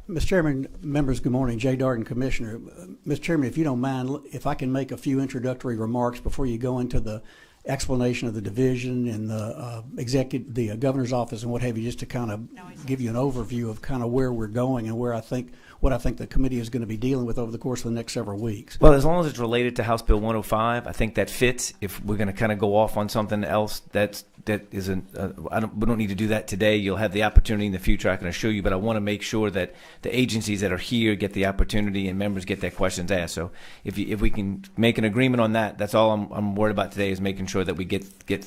Mr. Chairman, members, good morning. Jay Dardenne, Commissioner. Mr. Chairman, if you don't mind, if I can make a few introductory remarks before you go into the explanation of the division and the governor's office and what have you, just to kind of give you an overview of kind of where we're going and what I think the committee is going to be dealing with over the course of the next several weeks. Well, as long as it's related to House Bill 105, I think that fits. If we're going to kind of go off on something else, we don't need to do that today. You'll have the opportunity in the future, I can assure you, but I want to make sure that the agencies that are here get the opportunity and members get their questions asked. So if we can make an agreement on that, that's all I'm worried about today, is making sure that we get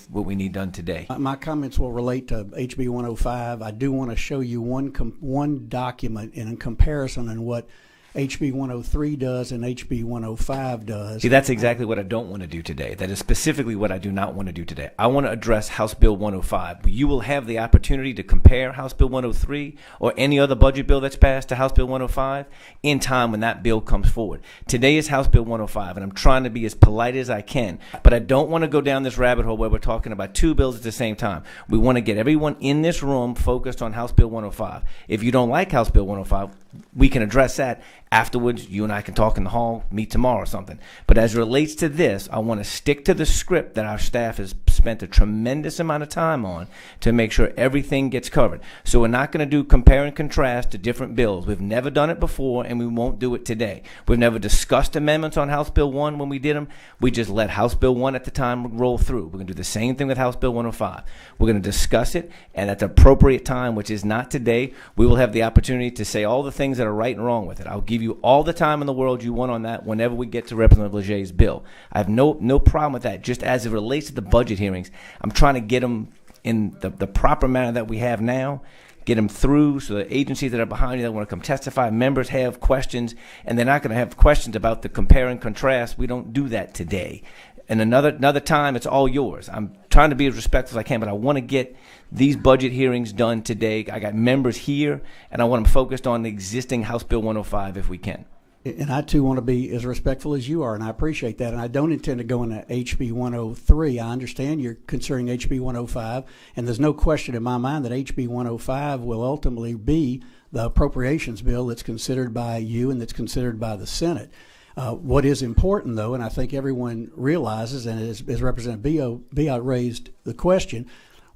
what we need done today. My comments will relate to HB 105. I do want to show you one document in comparison on what HB 103 does and HB 105 does. See, that's exactly what I don't want to do today. That is specifically what I do not want to do today. I want to address House Bill 105. You will have the opportunity to compare House Bill 103 or any other budget bill that's passed to House Bill 105 in time when that bill comes forward. Today is House Bill 105, and I'm trying to be as polite as I can, but I don't want to go down this rabbit hole where we're talking about two bills at the same time. We want to get everyone in this room focused on House Bill 105. If you don't like House Bill 105, we can address that afterwards. You and I can talk in the hall, meet tomorrow or something. But as it relates to this, I want to stick to the script that our staff has spent a tremendous amount of time on to make sure everything gets covered. So we're not going to do compare and contrast to different bills. We've never done it before, and we won't do it today. We've never discussed amendments on House Bill 1 when we did them. We just let House Bill 1 at the time roll through. We're going to do the same thing with House Bill 105. We're going to discuss it, and at the appropriate time, which is not today, we will have the opportunity to say all the things that are right and wrong with it. I'll give you all the time in the world you want on that whenever we get to Representative Leger's bill. I have no problem with that. Just as it relates to the budget hearings, I'm trying to get them in the proper manner that we have now, get them through so the agencies that are behind you that want to come testify, members have questions, and they're not going to have questions about the compare and contrast. We don't do that today. And another time, it's all yours. I'm trying to be as respectful as I can, but I want to get these budget hearings done today. I got members here, and I want them focused on the existing House Bill 105 if we can. And I, too, want to be as respectful as you are, and I appreciate that. And I don't intend to go into HB 103. I understand you're considering HB 105, and there's no question in my mind that HB 105 will ultimately be the appropriations bill that's considered by you and that's considered by the Senate. What is important, though, and I think everyone realizes, and as Representative Biot raised the question,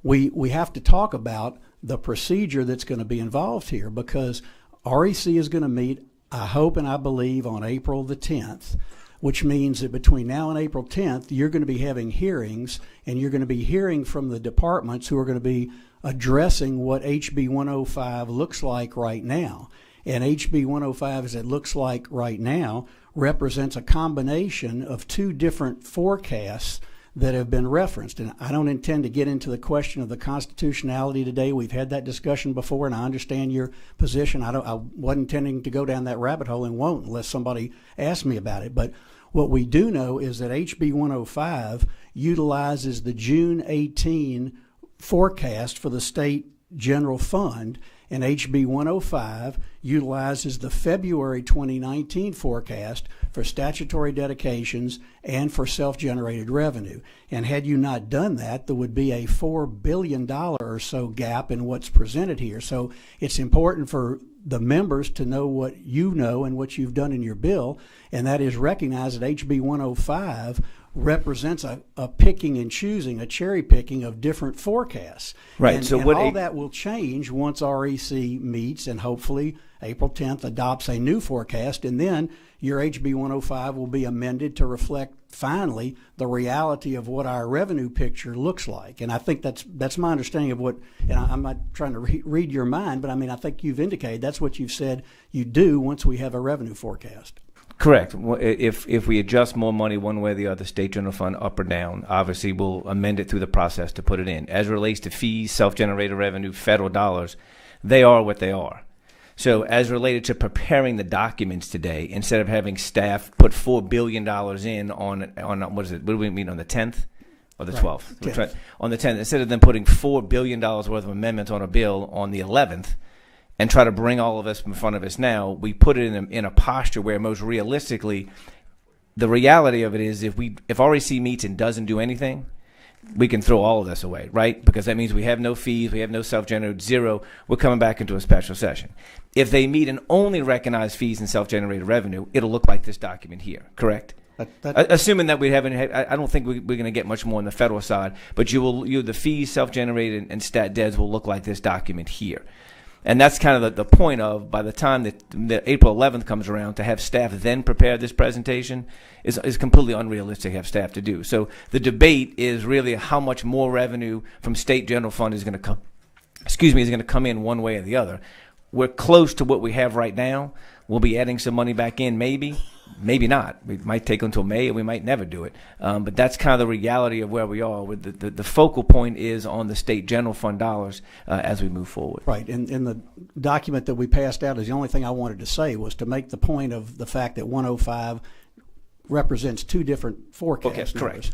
we have to talk about the procedure that's going to be involved here, because REC is going to meet, I hope and I believe, on April the 10th, which means that between now and April 10th, you're going to be having hearings, and you're going to be hearing from the departments who are going to be addressing what HB 105 looks like right now. And HB 105, as it looks like right now, represents a combination of two different forecasts that have been referenced. And I don't intend to get into the question of the constitutionality today. We've had that discussion before, and I understand your position. I wasn't intending to go down that rabbit hole and won't unless somebody asks me about it. But what we do know is that HB 105 utilizes the June 18 forecast for the state general fund, and HB 105 utilizes the February 2019 forecast for statutory dedications and for self-generated revenue. And had you not done that, there would be a $4 billion or so gap in what's presented here. So it's important for the members to know what you know and what you've done in your bill, and that is recognize that HB 105 represents a picking and choosing, a cherry picking of different forecasts. Right. And, so and what all that will change once REC meets and hopefully April 10th adopts a new forecast, and then your HB 105 will be amended to reflect finally the reality of what our revenue picture looks like. And I think that's my understanding of what, and I'm not trying to read your mind, but I mean, I think you've indicated that's what you've said you do once we have a revenue forecast. Correct. If we adjust more money one way or the other, state general fund up or down, obviously we'll amend it through the process to put it in. As it relates to fees, self-generated revenue, federal dollars, they are what they are. So as related to preparing the documents today, instead of having staff put $4 billion in on what is it? What do we mean, on the 10th or the 12th? 10th. On the 10th, instead of them putting $4 billion worth of amendments on a bill on the 11th, and try to bring all of this in front of us now, we put it in a posture where most realistically, the reality of it is if REC meets and doesn't do anything, we can throw all of this away, right? Because that means we have no fees, we have no self-generated, zero. We're coming back into a special session. If they meet and only recognize fees and self-generated revenue, it'll look like this document here, correct? Assuming that we haven't, I don't think we're going to get much more on the federal side, but the fees, self-generated, and stat deds will look like this document here. And that's kind of the point of, by the time that April 11th comes around, to have staff then prepare this presentation is completely unrealistic to have staff to do. So the debate is really how much more revenue from state general fund is going to come, is going to come in one way or the other. We're close to what we have right now. We'll be adding some money back in, maybe not. We might take until May, and we might never do it. But that's kind of the reality of where we are. With the focal point is on the state general fund dollars as we move forward. Right, and the document that we passed out is the only thing I wanted to say was to make the point of the fact that 105 represents two different forecasts. Okay, correct.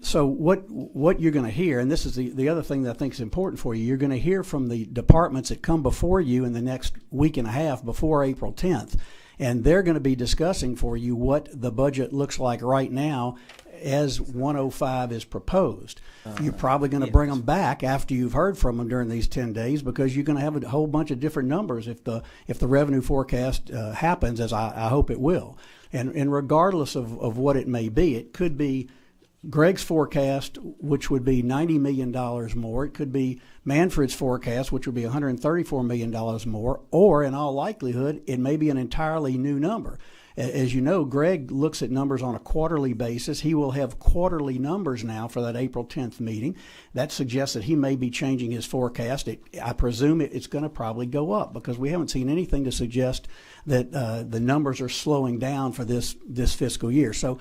So what you're going to hear, and this is the other thing that I think is important for you, you're going to hear from the departments that come before you in the next week and a half before April 10th. And they're going to be discussing for you what the budget looks like right now as 105 is proposed. You're probably going to bring them back after you've heard from them during these 10 days because you're going to have a whole bunch of different numbers if the revenue forecast happens, as I hope it will. And regardless of what it may be, it could be Greg's forecast, which would be $90 million more. It could be Manfred's forecast, which would be $134 million more. Or, in all likelihood, it may be an entirely new number. As you know, Greg looks at numbers on a quarterly basis. He will have quarterly numbers now for that April 10th meeting. That suggests that he may be changing his forecast. I presume it's going to probably go up because we haven't seen anything to suggest that the numbers are slowing down for this fiscal year. So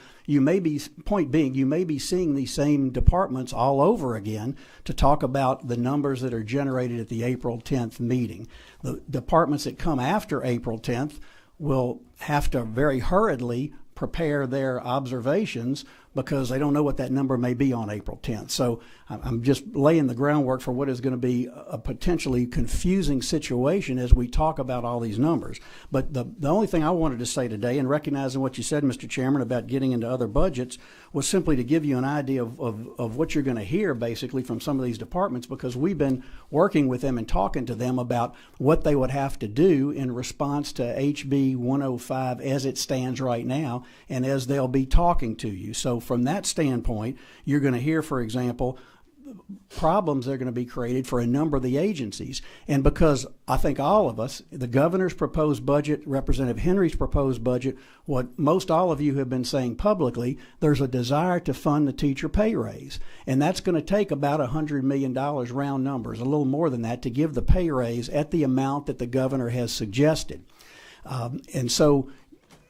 point being, you may be seeing these same departments all over again to talk about the numbers that are generated at the April 10th meeting. The departments that come after April 10th will have to very hurriedly prepare their observations because they don't know what that number may be on April 10th. So I'm just laying the groundwork for what is going to be a potentially confusing situation as we talk about all these numbers. But the only thing I wanted to say today, and recognizing what you said, Mr. Chairman, about getting into other budgets, was simply to give you an idea of what you're going to hear basically from some of these departments, because we've been working with them and talking to them about what they would have to do in response to HB 105 as it stands right now and as they'll be talking to you. So from that standpoint, you're going to hear, for example, problems that are going to be created for a number of the agencies. And because I think all of us, the governor's proposed budget, Representative Henry's proposed budget, what most all of you have been saying publicly, there's a desire to fund the teacher pay raise. And that's going to take about $100 million, round numbers, a little more than that, to give the pay raise at the amount that the governor has suggested. And so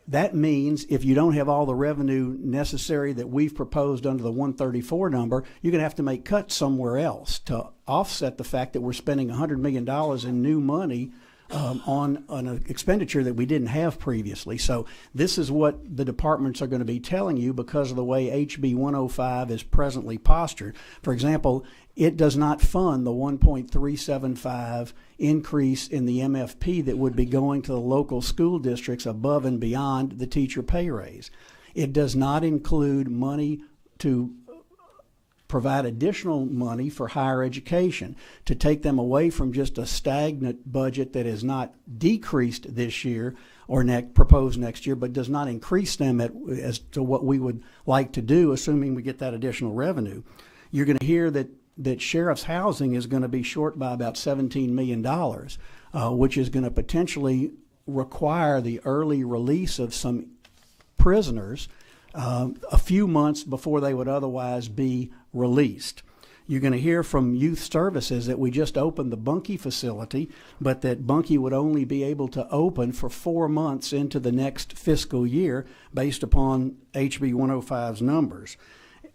that means if you don't have all the revenue necessary that we've proposed under the 134 number, you're going to have to make cuts somewhere else to offset the fact that we're spending $100 million in new money on an expenditure that we didn't have previously. So this is what the departments are going to be telling you because of the way HB 105 is presently postured. For example, it does not fund the 1.375 increase in the MFP that would be going to the local school districts above and beyond the teacher pay raise. It does not include money to provide additional money for higher education, to take them away from just a stagnant budget that is not decreased this year or proposed next year, but does not increase them as to what we would like to do, assuming we get that additional revenue. You're going to hear that sheriff's housing is going to be short by about $17 million, which is going to potentially require the early release of some prisoners a few months before they would otherwise be released. You're going to hear from Youth Services that we just opened the Bunkie facility, but that Bunkie would only be able to open for 4 months into the next fiscal year based upon HB 105's numbers.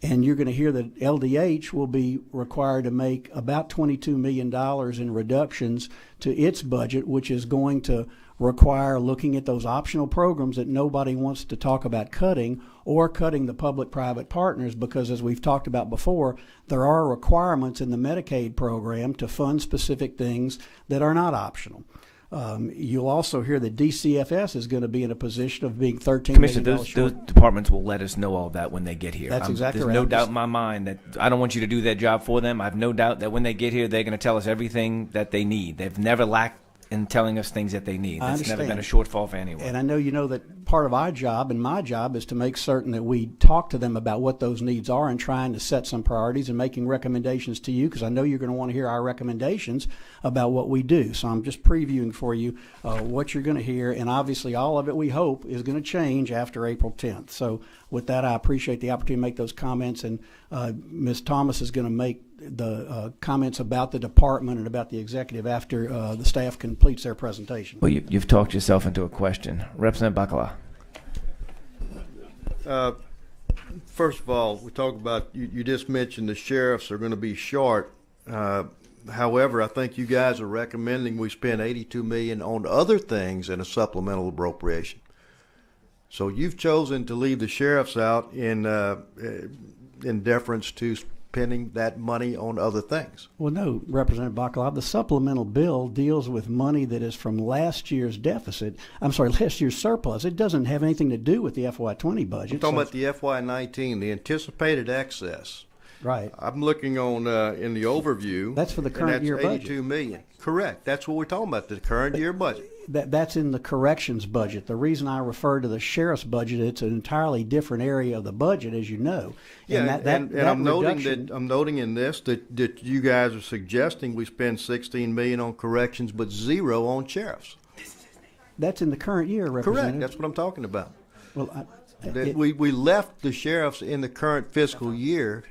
And you're going to hear that LDH will be required to make about $22 million in reductions to its budget, which is going to require looking at those optional programs that nobody wants to talk about cutting, or cutting the public-private partners, because as we've talked about before, there are requirements in the Medicaid program to fund specific things that are not optional. You'll also hear that DCFS is going to be in a position of being $13 Commissioner, million short. those departments will let us know all that when they get here. That's exactly right. There's no doubt in my mind that I don't want you to do that job for them. I have no doubt that when they get here, they're going to tell us everything that they need. They've never lacked in telling us things that they need. That's never been a shortfall for anyone. And I know you know that part of our job and my job is to make certain that we talk to them about what those needs are and trying to set some priorities and making recommendations to you, because I know you're going to want to hear our recommendations about what we do. So I'm just previewing for you what you're going to hear, and obviously all of it, we hope, is going to change after April 10th. So with that, I appreciate the opportunity to make those comments, and Ms. Thomas is going to make the comments about the department and about the executive after the staff completes their presentation. Well, you've talked yourself into a question. Representative Bacala. First of all, we talk about, you just mentioned the sheriffs are going to be short. However, I think you guys are recommending we spend $82 million on other things in a supplemental appropriation. So you've chosen to leave the sheriffs out in deference to spending that money on other things. Well, no, Representative Bacala, the supplemental bill deals with money that is from last year's deficit. I'm sorry, last year's surplus. It doesn't have anything to do with the FY20 budget. I'm talking about the FY19, the anticipated excess. Right. I'm looking on in the overview. That's for the current year budget. $82 million. Correct. That's what we're talking about, the current year budget. That's in the corrections budget. The reason I refer to the sheriff's budget, it's an entirely different area of the budget, as you know. Yeah, and I'm noting in this that you guys are suggesting we spend $16 million on corrections but zero on sheriffs. That's in the current year, Representative. Correct. That's what I'm talking about. Well, we left the sheriffs in the current fiscal year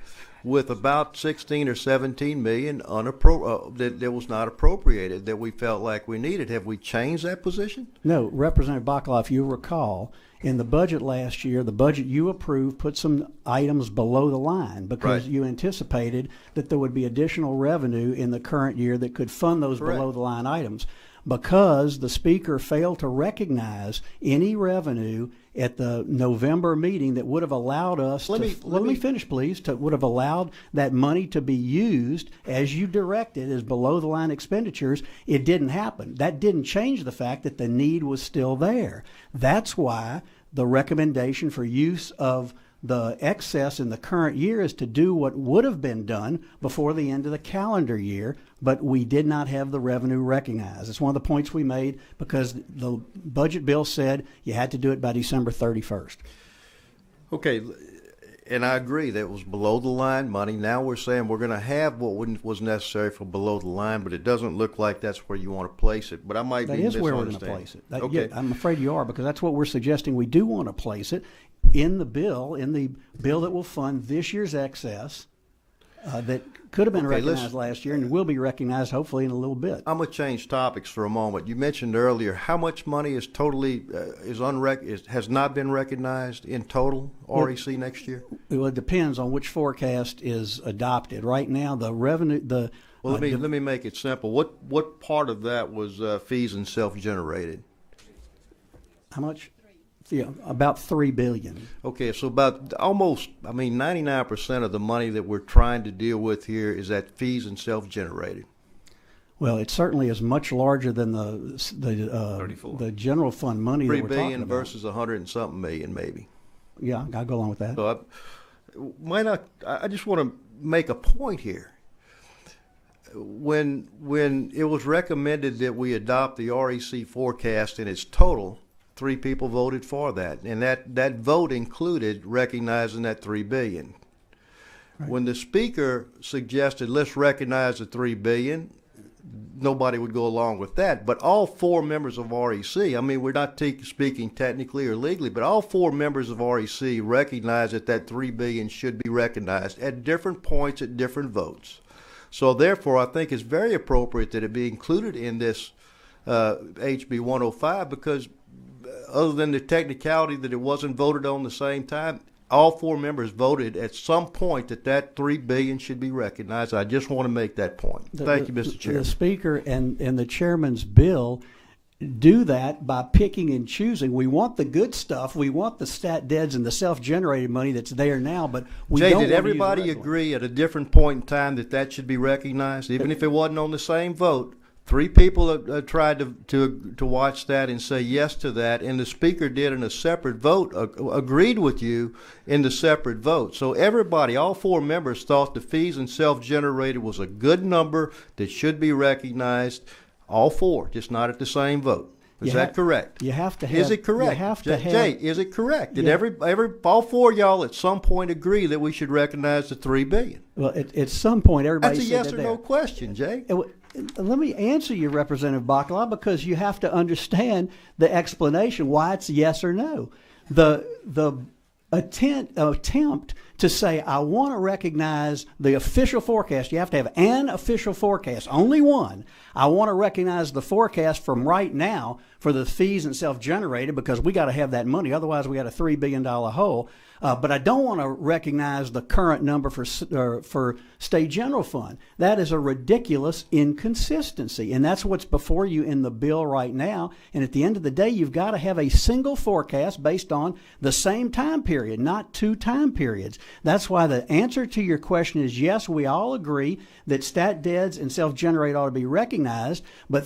with about 16 or 17 million that was not appropriated, that we felt like we needed. Have we changed that position? No, Representative Bacala, if you recall, in the budget last year, the budget you approved put some items below the line because you anticipated that there would be additional revenue in the current year that could fund those below the line items. Because the Speaker failed to recognize any revenue at the November meeting that would have allowed us let me finish, please, would have allowed that money to be used as you directed as below the line expenditures. It didn't happen. That didn't change the fact that the need was still there. That's why the recommendation for use of the excess in the current year is to do what would have been done before the end of the calendar year, but we did not have the revenue recognized. It's one of the points we made because the budget bill said you had to do it by December 31st. Okay, and I agree that it was below the line money. Now we're saying we're going to have what was necessary for below the line, but it doesn't look like that's where you want to place it. But I might be misunderstanding. That is where we're going to place it. Okay. Yeah, I'm afraid you are, because that's what we're suggesting. We do want to place it in the bill that will fund this year's excess that could have been recognized last year and will be recognized hopefully in a little bit. I'm going to change topics for a moment. You mentioned earlier how much money is totally has not been recognized in total REC next year? Well, it depends on which forecast is adopted. Right now, the revenue let me make it simple. What part of that was fees and self-generated? How much? Yeah, about $3 billion. Okay, so about 99% of the money that we're trying to deal with here is at fees and self-generated. Well, it certainly is much larger than the general fund money that we're talking about. $3 billion versus 100 and something million, maybe. Yeah, I'll go along with that. So I just want to make a point here. When it was recommended that we adopt the REC forecast in its total, 3 people voted for that, and that vote included recognizing that $3 billion. Right. When the Speaker suggested let's recognize the $3 billion, nobody would go along with that. But all 4 members of REC, we're not speaking technically or legally, but all 4 members of REC recognize that $3 billion should be recognized at different points at different votes. So therefore, I think it's very appropriate that it be included in this HB 105 because other than the technicality that it wasn't voted on the same time, all 4 members voted at some point that $3 billion should be recognized. I just want to make that point. Thank you, Mr. Chairman. The Speaker and the Chairman's bill do that by picking and choosing. We want the good stuff. We want the stat deads and the self-generated money that's there now, but we don't want to use did everybody agree at a different point in time that should be recognized, even if it wasn't on the same vote? 3 people tried to watch that and say yes to that, and the speaker did in a separate vote, agreed with you in the separate vote. So everybody, all 4 members, thought the fees and self-generated was a good number that should be recognized. All 4, just not at the same vote. Is that correct? You have to have. Is it correct? You have to have. Jay, is it correct? Did Yeah. all 4 of y'all at some point agree that we should recognize the $3 billion? Well, at some point, everybody That's a said yes that or there. no question, Jay. Let me answer you, Representative Bacala, because you have to understand the explanation why it's yes or no. The attempt to say, I want to recognize the official forecast. You have to have an official forecast, only one. I want to recognize the forecast from right now for the fees and self-generated because we got to have that money. Otherwise, we got a $3 billion hole. But I don't want to recognize the current number for state general fund. That is a ridiculous inconsistency, and that's what's before you in the bill right now. And at the end of the day, you've got to have a single forecast based on the same time period, not 2 time periods. That's why the answer to your question is yes, we all agree that stat deads and self-generate ought to be recognized, but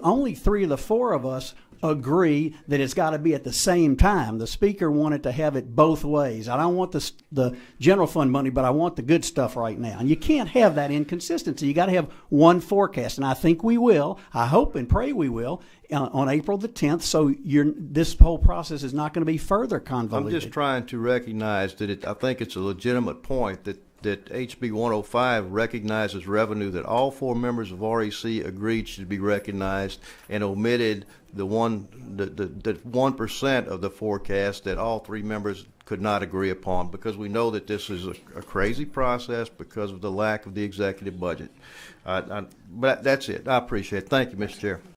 only 3 of the 4 of us agree that it's got to be at the same time. The speaker wanted to have it both ways. I don't want the general fund money, but I want the good stuff right now. And you can't have that inconsistency. You got to have one forecast, and I think we will. I hope and pray we will on April the 10th. So this whole process is not going to be further convoluted. I'm just trying to recognize that I think it's a legitimate point that HB 105 recognizes revenue that all 4 members of REC agreed should be recognized and omitted the 1% of the forecast that all 3 members could not agree upon, because we know that this is a crazy process because of the lack of the executive budget. But that's it. I appreciate it. Thank you, Mr. Chair.